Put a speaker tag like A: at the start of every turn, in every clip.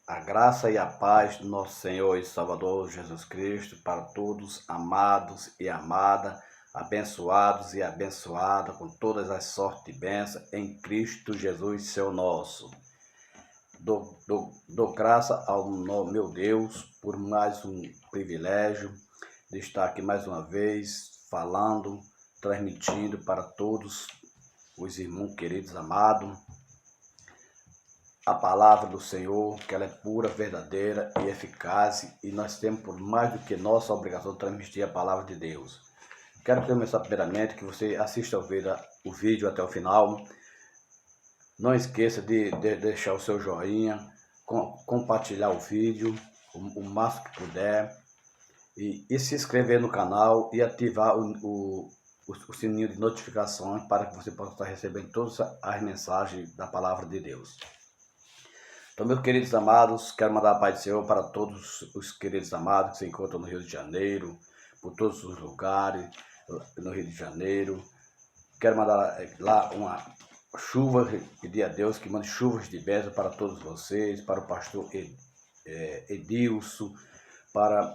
A: A graça e a paz do nosso Senhor e Salvador Jesus Cristo para todos, amados e amadas, abençoados e abençoadas com todas as sortes de bênçãos em Cristo Jesus, seu nosso. Dou graça ao meu Deus por mais um privilégio de estar aqui mais uma vez falando, transmitindo para todos os irmãos queridos amados a palavra do Senhor, que ela é pura, verdadeira e eficaz, e nós temos por mais do que nossa obrigação de transmitir a palavra de Deus. Quero começar primeiramente que você assista o vídeo até o final. Não esqueça de deixar o seu joinha, compartilhar o vídeo o máximo que puder, e se inscrever no canal e ativar o sininho de notificações para que você possa estar recebendo todas as mensagens da palavra de Deus. Então, meus queridos amados, quero mandar a paz do Senhor para todos os queridos amados que se encontram no Rio de Janeiro, por todos os lugares no Rio de Janeiro. Quero mandar lá uma chuva, pedir a Deus que mande chuvas de bênção para todos vocês, para o pastor Edilson, para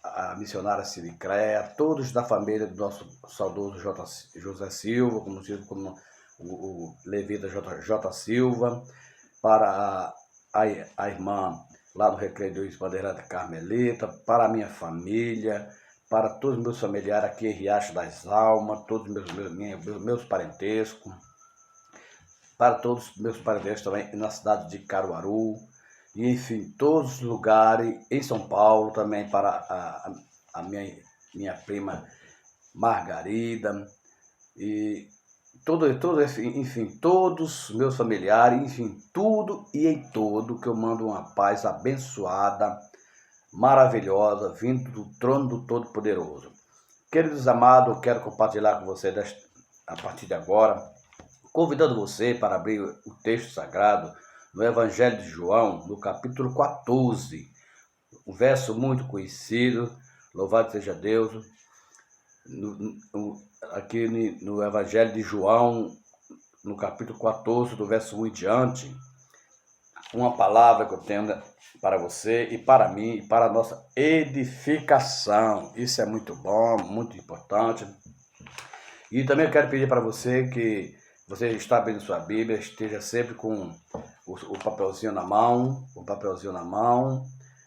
A: a missionária Ciricréa, todos da família do nosso saudoso José Silva, conhecido como o levita J. Silva, para a irmã lá no Recreio do Bandeirante Carmelita, para a minha família, para todos os meus familiares aqui em Riacho das Almas, todos meus parentescos, para todos os meus parentescos também na cidade de Caruaru, e enfim, todos os lugares, em São Paulo também, para a minha prima Margarida, e enfim, todos os meus familiares, enfim, tudo e em todo, que eu mando uma paz abençoada, maravilhosa, vindo do trono do Todo-Poderoso. Queridos amados, eu quero compartilhar com você a partir de agora, convidando você para abrir o texto sagrado no Evangelho de João, no capítulo 14, um verso muito conhecido, louvado seja Deus, aqui no Evangelho de João, no capítulo 14, do verso 1 em diante, uma palavra que eu tenho para você e para mim e para a nossa edificação. Isso é muito bom, muito importante. E também eu quero pedir para você que você está abrindo sua Bíblia, esteja sempre com o papelzinho na mão,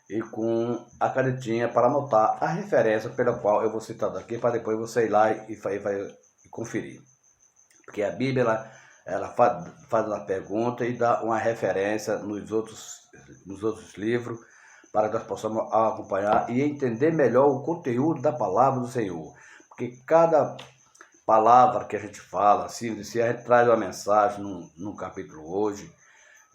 A: e com a canetinha para anotar a referência pela qual eu vou citar aqui, para depois você ir lá e conferir. Porque a Bíblia ela faz uma pergunta e dá uma referência nos outros livros, para que nós possamos acompanhar e entender melhor o conteúdo da palavra do Senhor. Porque cada palavra que a gente fala, se a gente traz uma mensagem num capítulo hoje,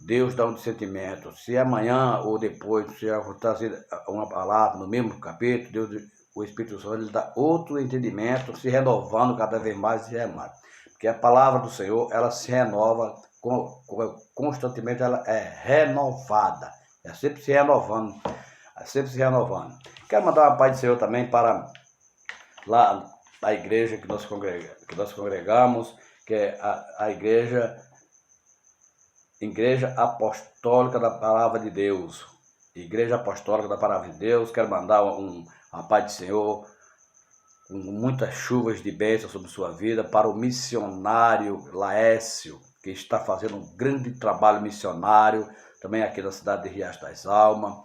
A: Deus dá um discernimento. Se amanhã ou depois, se eu vou trazer uma palavra no mesmo capítulo, o Espírito Santo ele dá outro entendimento, se renovando cada vez mais e mais. Porque a palavra do Senhor, ela se renova constantemente, ela é renovada. É sempre se renovando. Quero mandar uma paz do Senhor também para lá a igreja que nós congregamos, que é a Igreja Apostólica da Palavra de Deus. Igreja Apostólica da Palavra de Deus. Quero mandar a paz do Senhor, com muitas chuvas de bênção sobre sua vida, para o missionário Laércio, que está fazendo um grande trabalho missionário, também aqui na cidade de Riacho das Almas,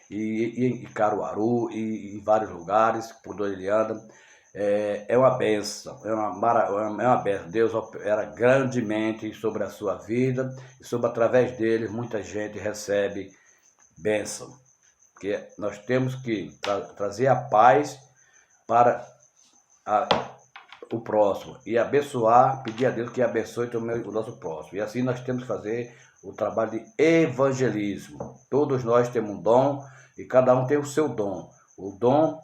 A: e em Caruaru, e em vários lugares por onde ele anda. É uma bênção, é uma bênção. Deus opera grandemente sobre a sua vida, e através dele muita gente recebe bênção. Porque nós temos que trazer a paz para o próximo e abençoar, pedir a Deus que abençoe também o nosso próximo. E assim nós temos que fazer o trabalho de evangelismo. Todos nós temos um dom e cada um tem o seu dom. O dom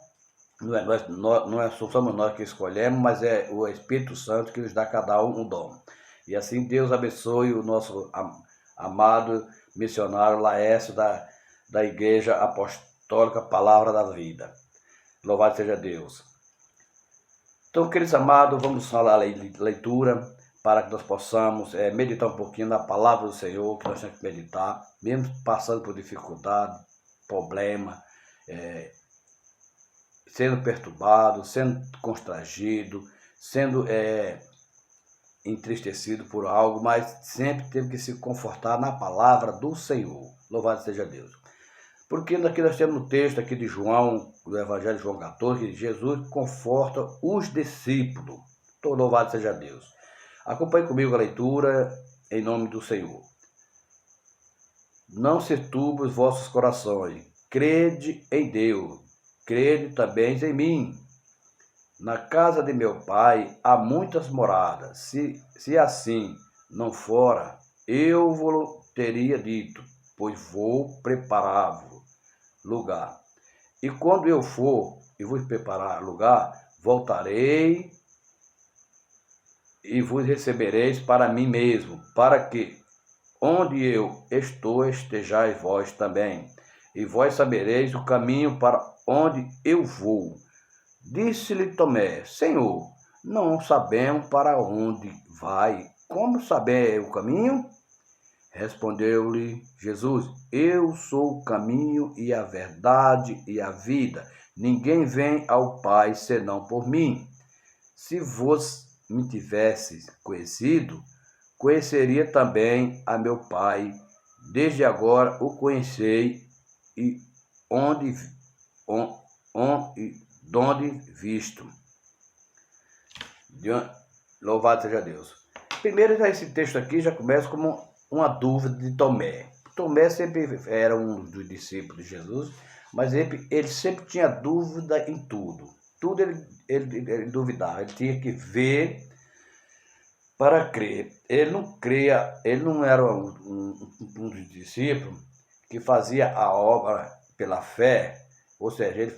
A: não somos nós que escolhemos, mas é o Espírito Santo que nos dá a cada um dom. E assim Deus abençoe o nosso amado missionário Laércio da Igreja Apostólica Palavra da Vida. Louvado seja Deus. Então, queridos amados, vamos falar a leitura para que nós possamos meditar um pouquinho na palavra do Senhor, que nós temos que meditar, mesmo passando por dificuldade, problema, sendo perturbado, sendo constrangido, sendo entristecido por algo, mas sempre temos que se confortar na palavra do Senhor. Louvado seja Deus. Porque aqui nós temos no texto aqui de João, do Evangelho de João 14, que Jesus conforta os discípulos. Então, louvado seja Deus. Acompanhe comigo a leitura em nome do Senhor. Não se turbe os vossos corações, crede em Deus, crede também em mim. Na casa de meu pai há muitas moradas. Se assim não fora, eu vos teria dito, pois vou preparar-vos lugar. E quando eu for e vos preparar lugar, voltarei e vos recebereis para mim mesmo, para que onde eu estou estejais vós também. E vós sabereis o caminho para onde eu vou. Disse-lhe Tomé, Senhor, não sabemos para onde vai. Como saber o caminho? Respondeu-lhe Jesus, eu sou o caminho e a verdade e a vida. Ninguém vem ao Pai senão por mim. Se vos me tivesses conhecido, conheceria também a meu Pai. Desde agora o conhecei e onde visto. Louvado seja Deus. Primeiro, esse texto aqui já começa como uma dúvida de Tomé. Tomé sempre era um dos discípulos de Jesus, mas ele sempre tinha dúvida em tudo. Tudo ele duvidava, ele tinha que ver para crer. Ele não cria, ele não era um dos discípulos que fazia a obra pela fé, ou seja,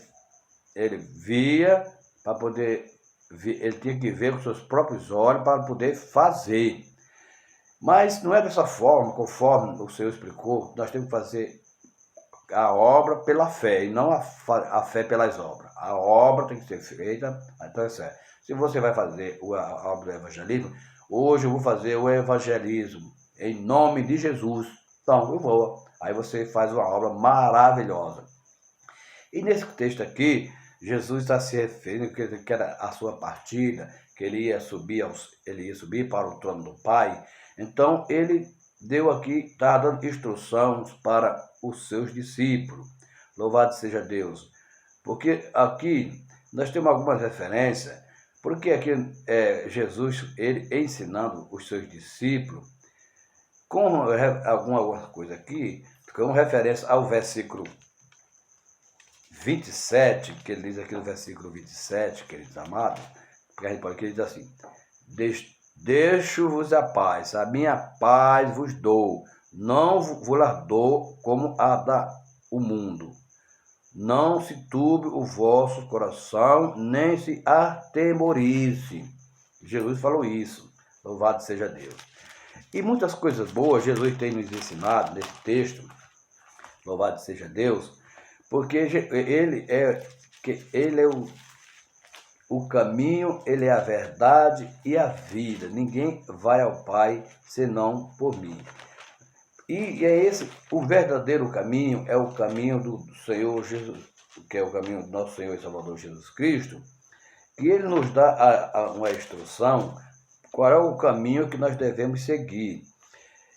A: ele via para poder ver, ele tinha que ver com seus próprios olhos para poder fazer. Mas não é dessa forma, conforme o Senhor explicou, nós temos que fazer a obra pela fé e não a fé pelas obras. A obra tem que ser feita, então é certo. Se você vai fazer a obra do evangelismo, hoje eu vou fazer o evangelismo em nome de Jesus. Então eu vou. Aí você faz uma obra maravilhosa. E nesse texto aqui, Jesus está se referindo que era a sua partida, que ele ia subir para o trono do Pai. Então ele deu aqui, está dando instruções para os seus discípulos. Louvado seja Deus. Porque aqui nós temos algumas referências, porque aqui Jesus, ele ensinando os seus discípulos, com alguma coisa aqui, com referência ao versículo 27, que ele diz aqui no versículo 27, queridos amados, porque a gente pode que ele diz assim, deixo-vos a paz, a minha paz vos dou, não vos la dou como a dá o mundo. Não se turbe o vosso coração, nem se atemorize. Jesus falou isso, louvado seja Deus. E muitas coisas boas Jesus tem nos ensinado nesse texto, louvado seja Deus, porque ele é o caminho, ele é a verdade e a vida. Ninguém vai ao Pai senão por mim. E é esse, o verdadeiro caminho, é o caminho do Senhor Jesus, que é o caminho do nosso Senhor e Salvador Jesus Cristo, que ele nos dá uma instrução, qual é o caminho que nós devemos seguir.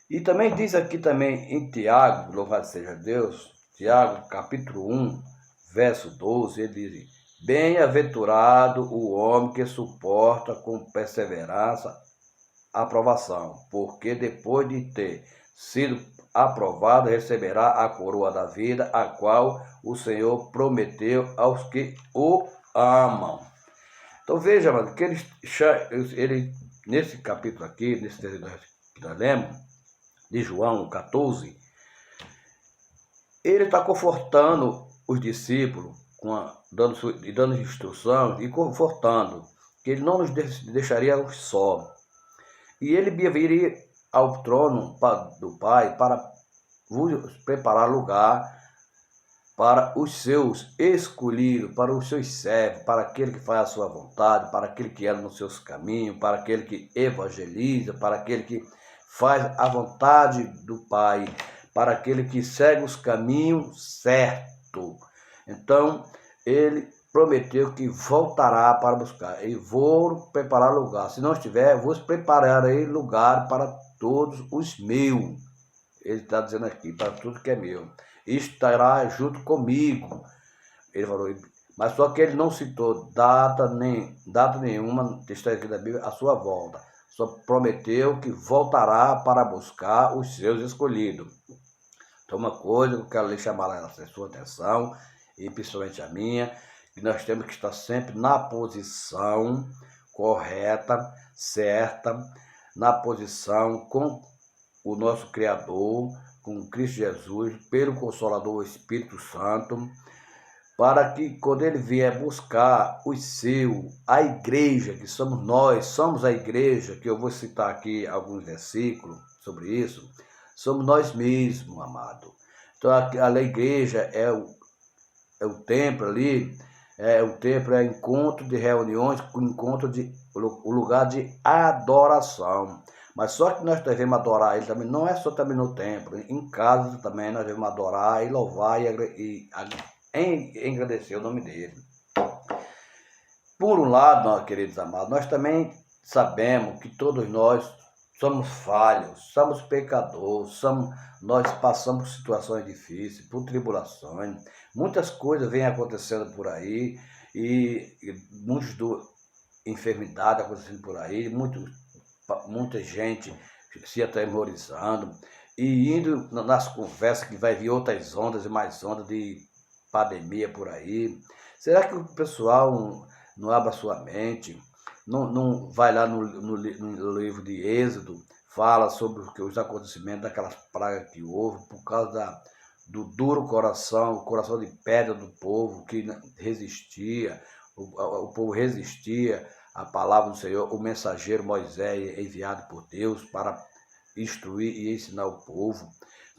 A: E também diz aqui também em Tiago, louvado seja Deus, Tiago capítulo 1, verso 12, ele diz, bem-aventurado o homem que suporta com perseverança a provação, porque depois de ter sido aprovado, receberá a coroa da vida, a qual o Senhor prometeu aos que o amam. Então veja, mano, que ele nesse capítulo aqui, nesse texto que nós lemos, de João 14, ele está confortando os discípulos, dando instruções e confortando, que ele não nos deixaria só. E ele viria ao trono do Pai para vos preparar lugar, para os seus escolhidos, para os seus servos, para aquele que faz a sua vontade, para aquele que anda nos seus caminhos, para aquele que evangeliza, para aquele que faz a vontade do Pai, para aquele que segue os caminhos certos. Então, ele prometeu que voltará para buscar. E vou preparar lugar. Se não estiver, vos prepararei lugar para todos os meus. Ele está dizendo aqui, para tudo que é meu. Estará junto comigo. Ele falou, mas só que ele não citou data nenhuma, está aqui na Bíblia, a sua volta. Só prometeu que voltará para buscar os seus escolhidos. Então, uma coisa que eu quero lhe chamar a sua atenção, e principalmente a minha, que nós temos que estar sempre na posição correta, certa, na posição com o nosso Criador, com Cristo Jesus, pelo Consolador, o Espírito Santo, para que quando ele vier buscar os seus, a igreja, que somos nós, somos a igreja, que eu vou citar aqui alguns versículos sobre isso, somos nós mesmos, amado. Então a igreja é o templo ali, o templo é encontro de reuniões, o lugar de adoração. Mas só que nós devemos adorar ele também, não é só também no templo, em casa também nós devemos adorar e louvar e engrandecer o nome dele. Por um lado, queridos amados, nós também sabemos que todos nós somos falhos, somos pecadores, nós passamos por situações difíceis, por tribulações, muitas coisas vêm acontecendo por aí, e muitas enfermidades acontecendo por aí, muita gente se atemorizando e indo nas conversas que vai vir outras ondas e mais ondas de pandemia por aí. Será que o pessoal não abre a sua mente, não vai lá no livro de Êxodo, fala sobre os acontecimentos daquelas pragas que houve por causa do duro coração, o coração de pedra do povo que resistia, o povo resistia à palavra do Senhor, o mensageiro Moisés enviado por Deus para instruir e ensinar o povo.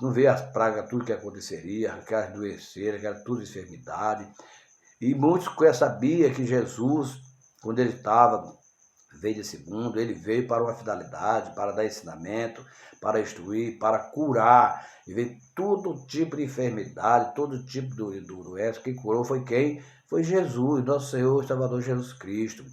A: Não vê as pragas, tudo que aconteceria, aquelas doenças, aquelas tudo enfermidade. E muitos sabiam que Jesus, quando ele veio desse mundo, ele veio para uma finalidade, para dar ensinamento, para instruir, para curar. E veio todo tipo de enfermidade, todo tipo de doença. Quem curou foi quem? Foi Jesus, nosso Senhor e Salvador Jesus Cristo.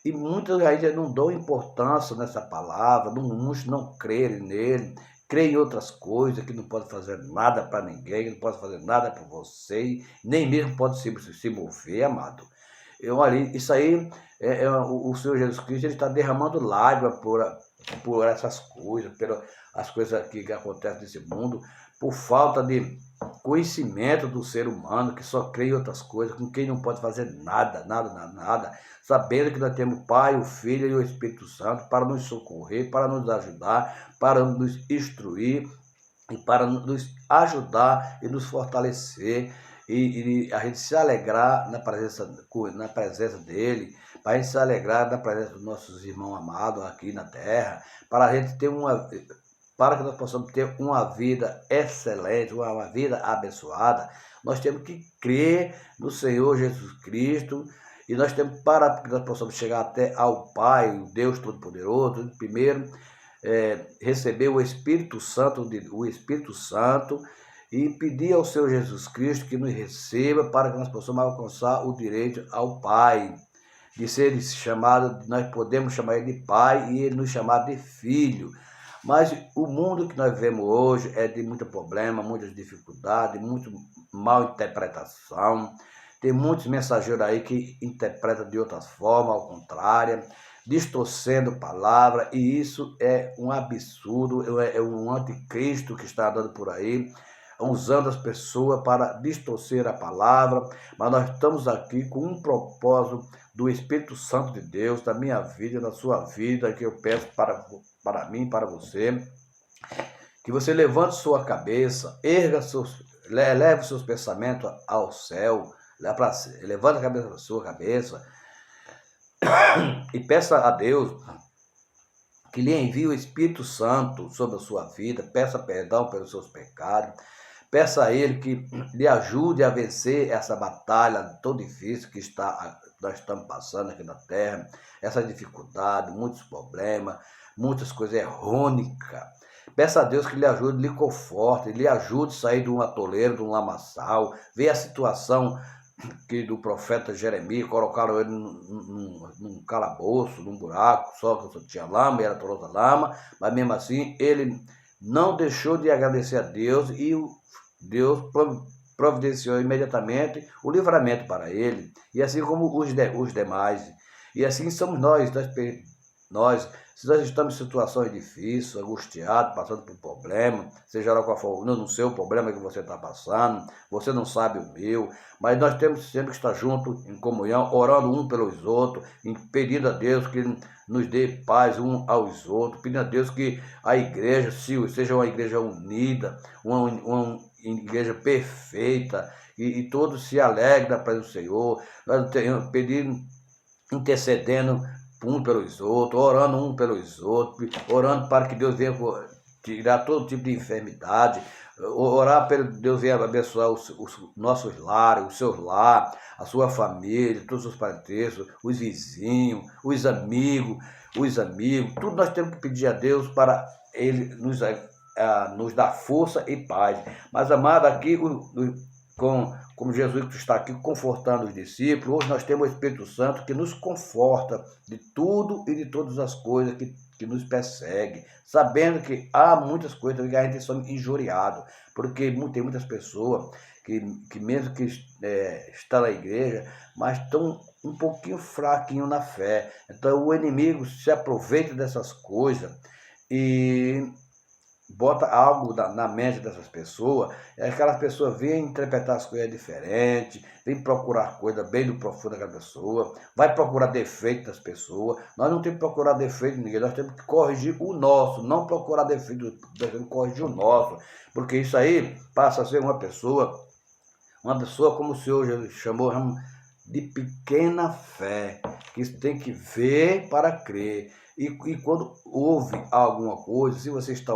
A: E muitos ainda não dão importância nessa palavra, muitos não creem nele, creem em outras coisas, que não pode fazer nada para ninguém, que não pode fazer nada para você, nem mesmo pode se mover, amado. Isso aí, o Senhor Jesus Cristo, ele está derramando lágrimas por essas coisas, pelas as coisas que acontecem nesse mundo, por falta de conhecimento do ser humano, que só crê em outras coisas, com quem não pode fazer nada, sabendo que nós temos o Pai, o Filho e o Espírito Santo para nos socorrer, para nos ajudar, para nos instruir e para nos ajudar e nos fortalecer e a gente se alegrar na presença dele, para a gente se alegrar na presença dos nossos irmãos amados aqui na terra, para a gente ter para que nós possamos ter uma vida excelente, uma vida abençoada, nós temos que crer no Senhor Jesus Cristo, e nós temos, para que nós possamos chegar até ao Pai, o Deus Todo-Poderoso, primeiro, receber o Espírito Santo, e pedir ao Senhor Jesus Cristo que nos receba para que nós possamos alcançar o direito ao Pai, de ser chamado, nós podemos chamar ele de Pai e ele nos chamar de Filho. Mas o mundo que nós vivemos hoje é de muito problema, muitas dificuldades, muito mal interpretação. Tem muitos mensageiros aí que interpretam de outras formas, ao contrário, distorcendo palavra, e isso é um absurdo, é um anticristo que está andando por aí, usando as pessoas para distorcer a palavra. Mas nós estamos aqui com um propósito do Espírito Santo de Deus, da minha vida, da sua vida, que eu peço para mim, para você, que você levante sua cabeça, eleve seus pensamentos ao céu, levante a cabeça da sua cabeça e peça a Deus que lhe envie o Espírito Santo sobre a sua vida, peça perdão pelos seus pecados, Peça a Ele que lhe ajude a vencer essa batalha tão difícil que nós estamos passando aqui na Terra, essa dificuldade, muitos problemas, muitas coisas errôneas. Peça a Deus que lhe ajude, lhe conforte, lhe ajude a sair de um atoleiro, de um lamaçal, ver a situação que do profeta Jeremias, colocaram ele num calabouço, num buraco, só tinha lama, era toda lama, mas mesmo assim ele não deixou de agradecer a Deus e Deus providenciou imediatamente o livramento para ele, e assim como os demais. E assim somos nós, se nós estamos em situações difíceis, angustiados, passando por problemas, seja lá qual for no seu problema que você está passando, você não sabe o meu, mas nós temos sempre que estar juntos, em comunhão, orando um pelos outros, pedindo a Deus que nos dê paz um aos outros, pedindo a Deus que a igreja seja uma igreja unida, uma igreja perfeita, e todos se alegrem da presença do Senhor, nós pedindo, intercedendo um pelos outros, orando um pelos outros, orando para que Deus venha tirar todo tipo de enfermidade, orar para que Deus venha abençoar os nossos lares, os seus lares, a sua família, todos os parentescos, os vizinhos, os amigos, tudo nós temos que pedir a Deus para Ele nos dar força e paz. Mas, amado, aqui como Jesus está aqui confortando os discípulos, hoje nós temos o Espírito Santo que nos conforta de tudo e de todas as coisas que nos perseguem, sabendo que há muitas coisas que a gente é injuriado, porque tem muitas pessoas que mesmo que está na igreja, mas estão um pouquinho fraquinho na fé. Então o inimigo se aproveita dessas coisas e bota algo na mente dessas pessoas, e aquelas pessoas vêm interpretar as coisas diferentes, vêm procurar coisas bem do profundo daquela pessoa, vai procurar defeito das pessoas. Nós não temos que procurar defeito de ninguém, nós temos que corrigir o nosso, não procurar defeito, nós temos que corrigir o nosso, porque isso aí passa a ser uma pessoa como o Senhor Jesus chamou de pequena fé, que tem que ver para crer. E quando ouve alguma coisa, se você está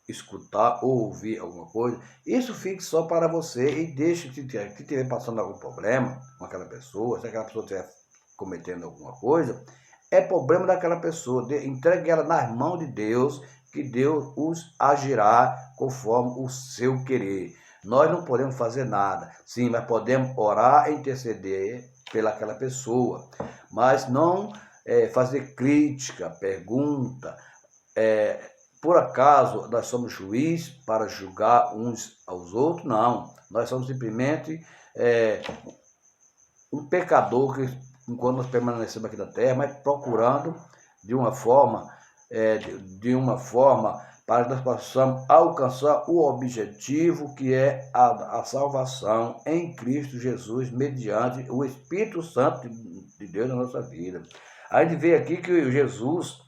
A: escutar ou ouvir alguma coisa, isso fique só para você e deixe que estiver passando algum problema com aquela pessoa, se aquela pessoa estiver cometendo alguma coisa, é problema daquela pessoa. Entregue ela nas mãos de Deus, que Deus os agirá conforme o seu querer. Nós não podemos fazer nada, sim, mas podemos orar e interceder pelaquela pessoa, mas não fazer crítica, pergunta. Por acaso nós somos juiz para julgar uns aos outros? Não, nós somos simplesmente um pecador que, enquanto nós permanecemos aqui na terra, mas procurando de uma forma para que nós possamos alcançar o objetivo, que é a salvação em Cristo Jesus, mediante o Espírito Santo de Deus na nossa vida. A gente vê aqui que Jesus,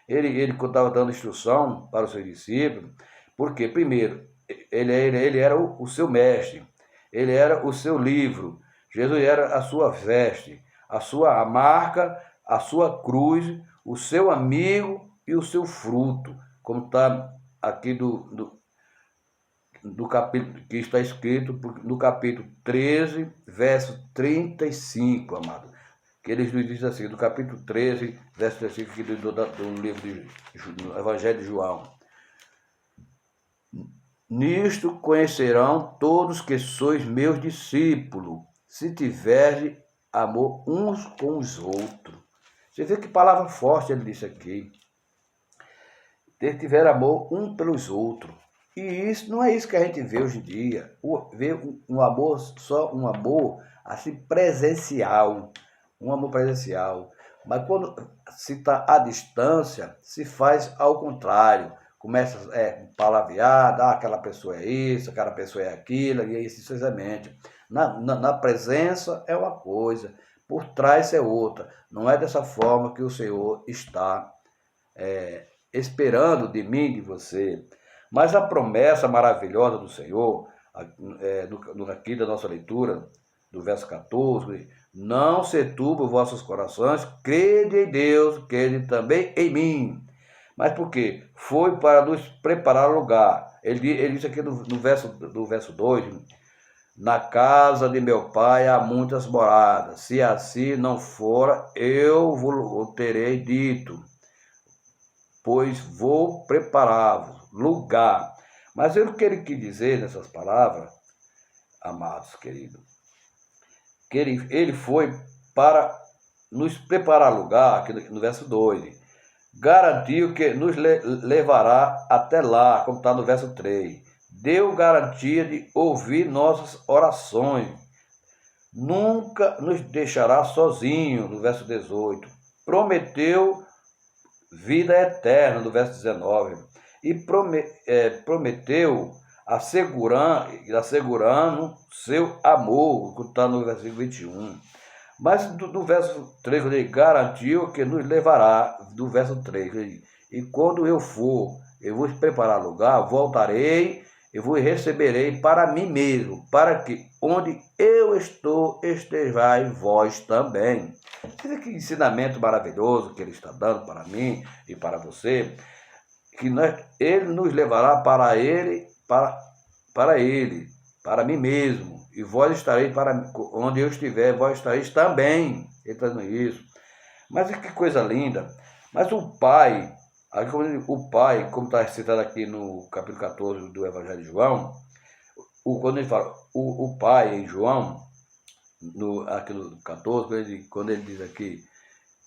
A: ele estava dando instrução para os seus discípulos, porque, primeiro, ele era o seu mestre, ele era o seu livro, Jesus era a sua veste, a sua marca, a sua cruz, o seu amigo e o seu fruto, como está aqui do capítulo, que está escrito no capítulo 13, verso 35, amado. Que eles nos dizem assim, do capítulo 13, verso 35, aqui do livro do Evangelho de João. Nisto conhecerão todos que sois meus discípulos, se tiverdes amor uns com os outros. Você vê que palavra forte ele disse aqui. Tiver amor um pelos outros. E isso não é isso que a gente vê hoje em dia. Vê um amor, só um amor assim presencial. Um amor presencial. Mas quando se está à distância, se faz ao contrário. Começa palavrear, aquela pessoa é isso, aquela pessoa é aquilo, e aí sucessivamente. Na presença é uma coisa, por trás é outra. Não é dessa forma que o Senhor está esperando de mim, de você. Mas a promessa maravilhosa do Senhor, aqui da nossa leitura, do verso 14, não se turbem os vossos corações, crede em Deus, crede também em mim. Mas por quê? Foi para nos preparar lugar. Ele disse aqui no verso 2, na casa de meu pai há muitas moradas. Se assim não for, eu vos terei dito, pois vou preparar-vos lugar. Mas o que ele quis dizer nessas palavras, amados queridos, que ele foi para nos preparar lugar, aqui no verso 2, garantiu que nos levará até lá, como está no verso 3. Deu garantia de ouvir nossas orações. Nunca nos deixará sozinho, no verso 18. Prometeu vida eterna, no verso 19. E prometeu assegurando seu amor, que está no versículo 21. Mas do verso 3, ele garantiu que nos levará, do verso 3, e quando eu for, eu vou preparar lugar, voltarei, eu vos receberei para mim mesmo, para que onde eu estou, estejais vós também. Veja que ensinamento maravilhoso que ele está dando para mim e para você, que ele nos levará para ele, para mim mesmo, e vós estareis para onde eu estiver, vós estareis também. Ele está dizendo isso. Mas que coisa linda. Mas o Pai, como está citado aqui no capítulo 14 do Evangelho de João, quando ele fala, o Pai em João, aqui no 14, quando ele diz aqui,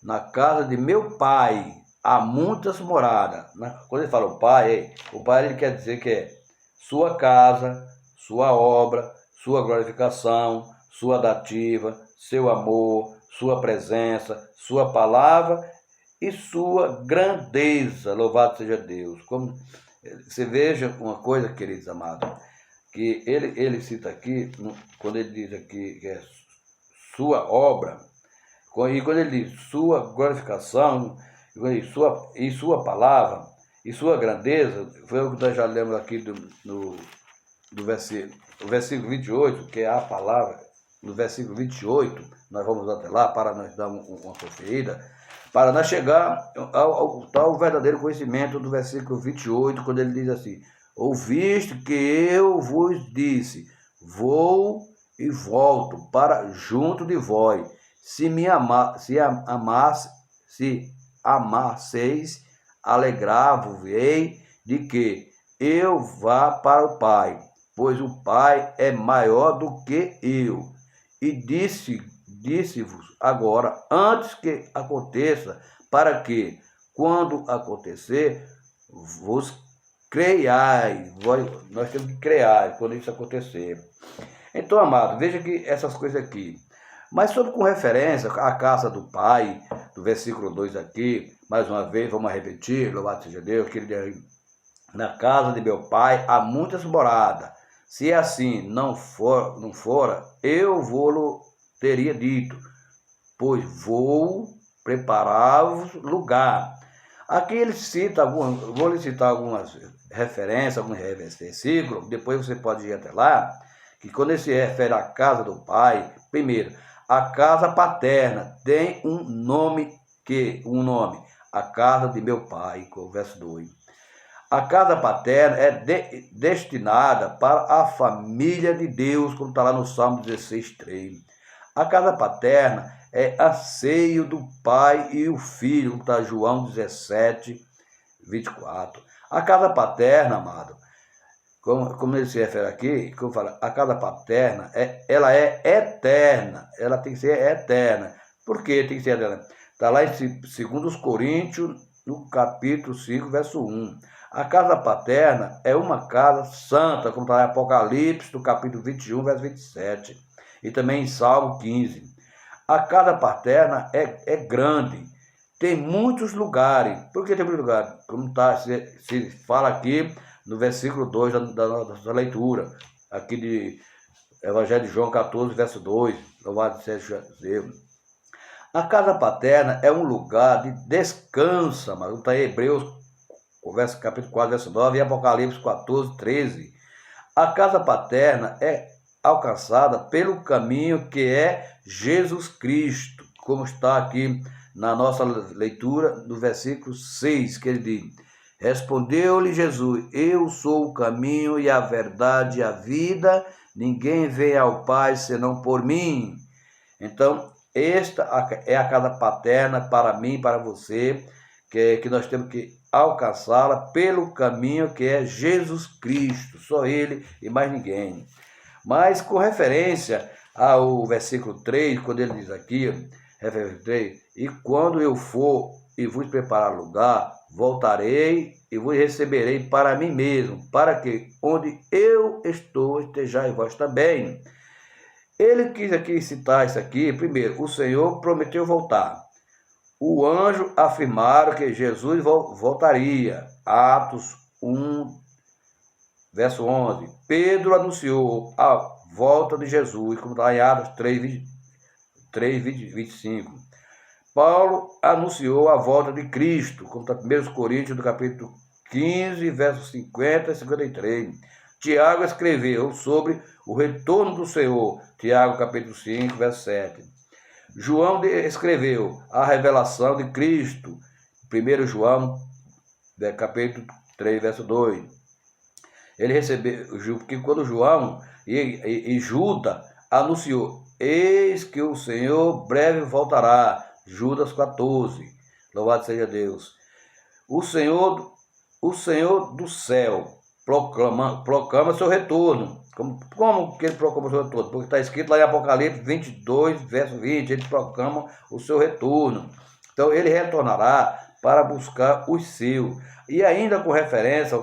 A: na casa de meu Pai há muitas moradas. Quando ele fala o Pai ele quer dizer que é sua casa, sua obra, sua glorificação, sua dativa, seu amor, sua presença, sua palavra e sua grandeza. Louvado seja Deus. Como você veja uma coisa, queridos amados, que ele cita aqui, quando ele diz aqui que é sua obra, e quando ele diz sua glorificação, e sua palavra, e sua grandeza, foi o que nós já lemos aqui do versículo 28, que é a palavra, no versículo 28, nós vamos até lá para nós dar uma conferida, para nós chegar ao verdadeiro conhecimento do versículo 28, quando ele diz assim, ouviste que eu vos disse, vou e volto para junto de vós, se amasseis, alegravo-ei de que eu vá para o Pai, pois o Pai é maior do que eu. E disse-vos agora, antes que aconteça, para que, quando acontecer, vos creiais. Nós temos que crer quando isso acontecer. Então, amado, veja que essas coisas aqui. Mas sobre com referência à casa do Pai, do versículo 2 aqui, mais uma vez, vamos repetir, louvado seja Deus, que ele diz, na casa de meu Pai há muitas moradas. Se assim não fora, eu vou-lo teria dito, pois vou preparar-vos lugar. Aqui ele cita vou lhe citar algumas referências, alguns versículos, depois você pode ir até lá, que quando ele se refere à casa do Pai, primeiro, a casa paterna tem um nome, a casa de meu Pai, com o verso 2. A casa paterna é destinada para a família de Deus, como está lá no Salmo 16:3. A casa paterna é anseio do Pai e o Filho, como está João 17:24. A casa paterna, amado, como ele se refere aqui, como fala, a casa paterna, ela é eterna, ela tem que ser eterna. Por que tem que ser eterna? Está lá em 2 Coríntios, no capítulo 5, verso 1. A casa paterna é uma casa santa, como está em Apocalipse, no capítulo 21, verso 27. E também em Salmo 15. A casa paterna é grande, tem muitos lugares. Por que tem muitos lugares? Como se fala aqui no versículo 2 da nossa leitura, aqui de Evangelho de João 14, verso 2. Louvado seja Deus. A casa paterna é um lugar de descanso, mas está em Hebreus, capítulo 4, verso 9, e Apocalipse 14, 13. A casa paterna é alcançada pelo caminho que é Jesus Cristo, como está aqui na nossa leitura do versículo 6, que ele diz: respondeu-lhe Jesus: eu sou o caminho e a verdade e a vida, ninguém vem ao Pai senão por mim. Então, esta é a casa paterna para mim e para você, que nós temos que alcançá-la pelo caminho que é Jesus Cristo, só Ele e mais ninguém. Mas com referência ao versículo 3, quando ele diz aqui, versículo 3, e quando eu for e vos preparar lugar, voltarei e vos receberei para mim mesmo, para que onde eu estou estejais vós também. Ele quis aqui citar isso aqui. Primeiro, o Senhor prometeu voltar. O anjo afirmaram que Jesus voltaria. Atos 1, verso 11. Pedro anunciou a volta de Jesus, como está em Atos 3, 25. Paulo anunciou a volta de Cristo, como está em 1 Coríntios, do capítulo 15, versos 50 e 53. Tiago escreveu sobre o retorno do Senhor, Tiago capítulo 5, verso 7. João escreveu a revelação de Cristo, 1 João capítulo 3, verso 2. Ele recebeu, porque quando João e Judas anunciou, eis que o Senhor breve voltará, Judas 14, louvado seja Deus. O Senhor do céu proclama seu retorno. Como que ele proclama seu retorno? Porque está escrito lá em Apocalipse 22, verso 20, ele proclama o seu retorno. Então ele retornará para buscar os seus. E ainda com referência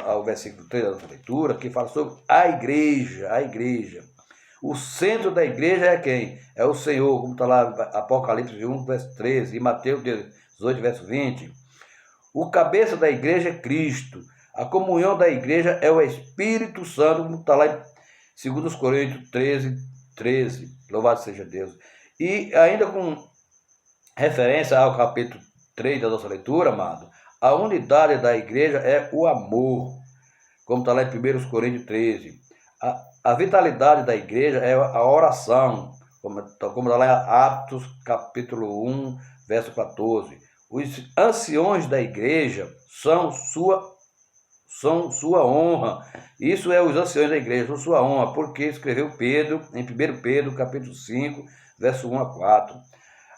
A: ao versículo 3 da nossa leitura, que fala sobre a igreja. O centro da igreja é quem? É o Senhor, como está lá Apocalipse 1, verso 13, e Mateus 18, verso 20. O cabeça da igreja é Cristo. A comunhão da igreja é o Espírito Santo, como está lá em 2 Coríntios 13. Louvado seja Deus. E ainda com referência ao capítulo 3 da nossa leitura, amado, a unidade da igreja é o amor, como está lá em 1 Coríntios 13. A vitalidade da igreja é a oração, como está lá em Atos capítulo 1, verso 14. Os anciões da igreja são sua honra. Isso é os anciões da igreja, são sua honra, porque escreveu Pedro, em 1 Pedro, capítulo 5, verso 1 a 4.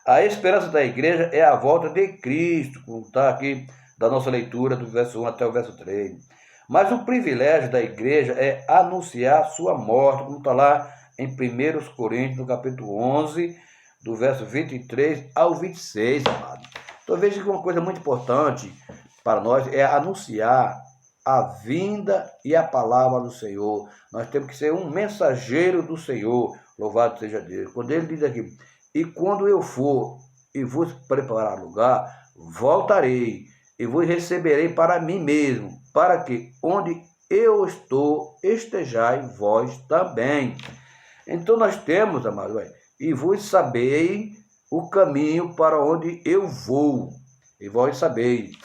A: A esperança da igreja é a volta de Cristo, como está aqui da nossa leitura, do verso 1 até o verso 3. Mas o privilégio da igreja é anunciar sua morte, como está lá em 1 Coríntios, no capítulo 11, do verso 23 ao 26, amado. Então veja que uma coisa muito importante para nós é anunciar a vinda e a palavra do Senhor. Nós temos que ser um mensageiro do Senhor, louvado seja Deus. Quando ele diz aqui, e quando eu for e vos preparar lugar, voltarei e vos receberei para mim mesmo, para que onde eu estou, estejais vós também. Então nós temos, amado, e vos sabei o caminho para onde eu vou, e vós sabeis.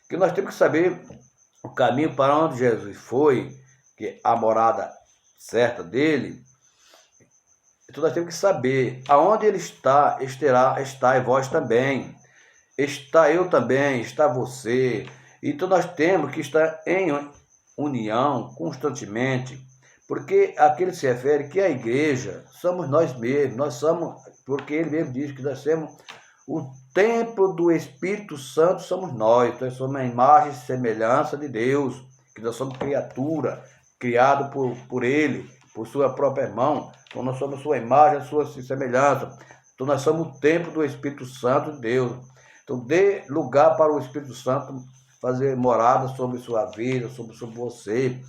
A: Que nós temos que saber o caminho para onde Jesus foi, que é a morada certa dele. Então nós temos que saber aonde ele está e vós também. Está eu também, está você. Então nós temos que estar em união constantemente, porque aquele se refere que a igreja somos nós mesmos, nós somos, porque ele mesmo diz que nós somos o templo do Espírito Santo, somos nós somos a imagem e semelhança de Deus, que nós somos criatura, criado por ele, por sua própria mão, então nós somos sua imagem, sua semelhança, então nós somos o templo do Espírito Santo de Deus. Então dê lugar para o Espírito Santo fazer morada sobre sua vida, sobre você,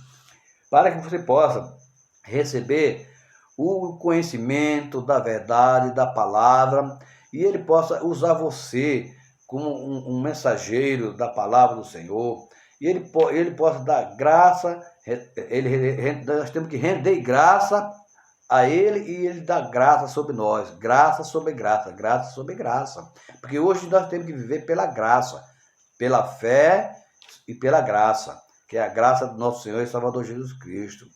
A: para que você possa receber o conhecimento da verdade, da palavra, e ele possa usar você como um mensageiro da palavra do Senhor, e ele possa dar graça, nós temos que render graça a ele, e ele dá graça sobre nós, graça sobre graça, graça sobre graça, porque hoje nós temos que viver pela graça, pela fé e pela graça, que é a graça do nosso Senhor e Salvador Jesus Cristo.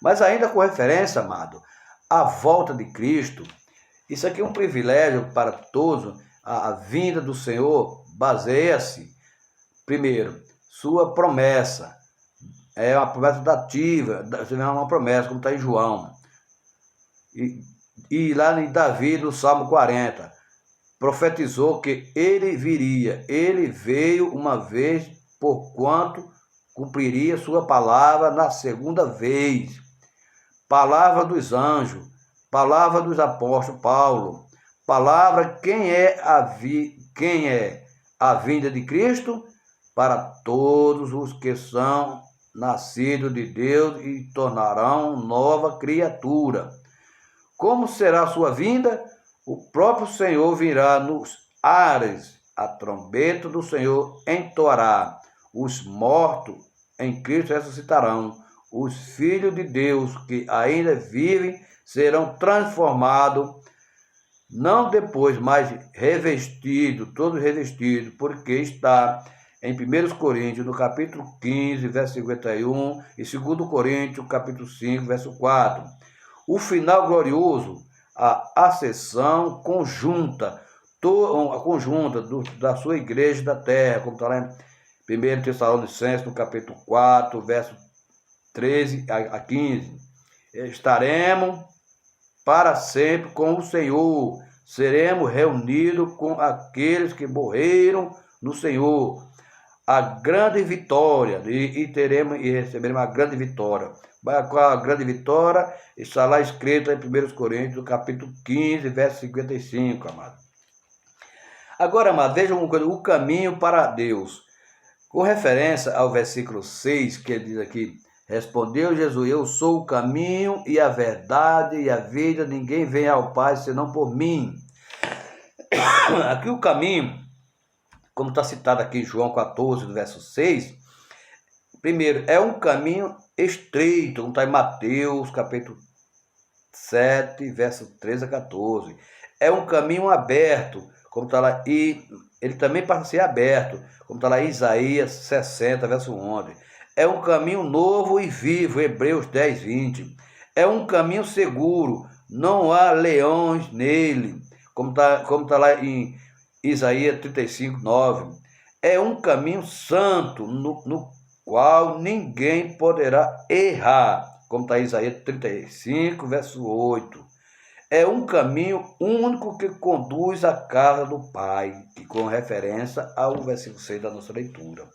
A: Mas ainda com referência, amado, à volta de Cristo, isso aqui é um privilégio para todos, a vinda do Senhor baseia-se, primeiro, sua promessa. É uma promessa dativa, é uma promessa, como está em João. E lá em Davi, no Salmo 40, profetizou que ele viria. Ele veio uma vez, porquanto cumpriria sua palavra na segunda vez. Palavra dos anjos, palavra dos apóstolos Paulo, palavra quem é a vinda de Cristo para todos os que são nascidos de Deus e tornarão nova criatura. Como será a sua vinda? O próprio Senhor virá nos ares, a trombeta do Senhor entoará, os mortos em Cristo ressuscitarão, os filhos de Deus que ainda vivem serão transformados, não depois, mas revestidos, todos revestidos, porque está em 1 Coríntios, no capítulo 15, verso 51, e 2 Coríntios, capítulo 5, verso 4. O final glorioso, a acessão conjunta, da sua igreja da terra, como está lá em 1 Tessalonicenses, no capítulo 4, verso 13 a 15. Estaremos para sempre com o Senhor, seremos reunidos com aqueles que morreram no Senhor. A grande vitória, e receberemos a grande vitória. A grande vitória está lá escrita em 1 Coríntios, capítulo 15, verso 55, amado. Agora, amado, vejam o caminho para Deus. Com referência ao versículo 6, que ele diz aqui: respondeu Jesus, eu sou o caminho e a verdade e a vida, ninguém vem ao Pai senão por mim. Aqui o caminho, como está citado aqui em João 14, do verso 6, primeiro, é um caminho estreito, como está em Mateus, capítulo 7, verso 13 a 14. É um caminho aberto, como está lá, e ele também passa a ser aberto, como está lá em Isaías 60, verso 11. É um caminho novo e vivo, Hebreus 10, 20. É um caminho seguro, não há leões nele, como está lá em Isaías 35, 9. É um caminho santo, no qual ninguém poderá errar, como está em Isaías 35, verso 8. É um caminho único que conduz à casa do Pai, que com referência ao versículo 6 da nossa leitura.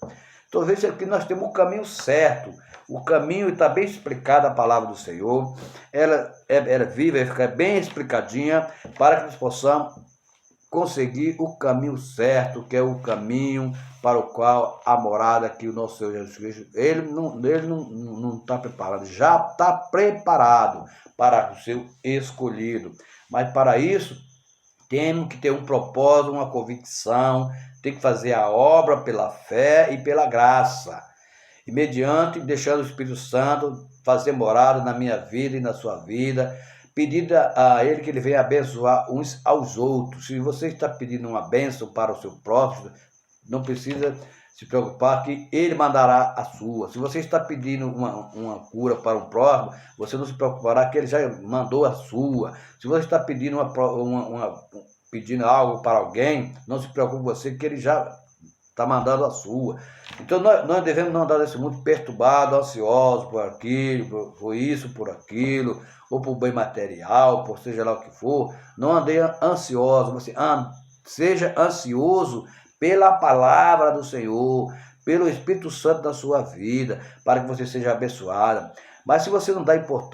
A: Então veja que nós temos o caminho certo. O caminho está bem explicado, a palavra do Senhor. Ela é viva, ela fica bem explicadinha para que nós possamos conseguir o caminho certo, que é o caminho para o qual a morada que o nosso Senhor Jesus Cristo, ele não está preparado, já está preparado para o seu escolhido. Mas para isso, temos que ter um propósito, uma convicção, tem que fazer a obra pela fé e pela graça. E mediante, deixando o Espírito Santo fazer morada na minha vida e na sua vida, pedindo a Ele que Ele venha abençoar uns aos outros. Se você está pedindo uma bênção para o seu próximo, não precisa se preocupar que Ele mandará a sua. Se você está pedindo uma cura para um próximo, você não se preocupará que Ele já mandou a sua. Se você está pedindo pedindo algo para alguém, não se preocupe você que Ele já está mandando a sua. Então nós devemos não andar nesse mundo perturbado, ansioso por aquilo, por isso, por aquilo, ou por bem material, por seja lá o que for. Não andei ansioso, você seja ansioso pela palavra do Senhor, pelo Espírito Santo da sua vida, para que você seja abençoado. Mas se você não dá importância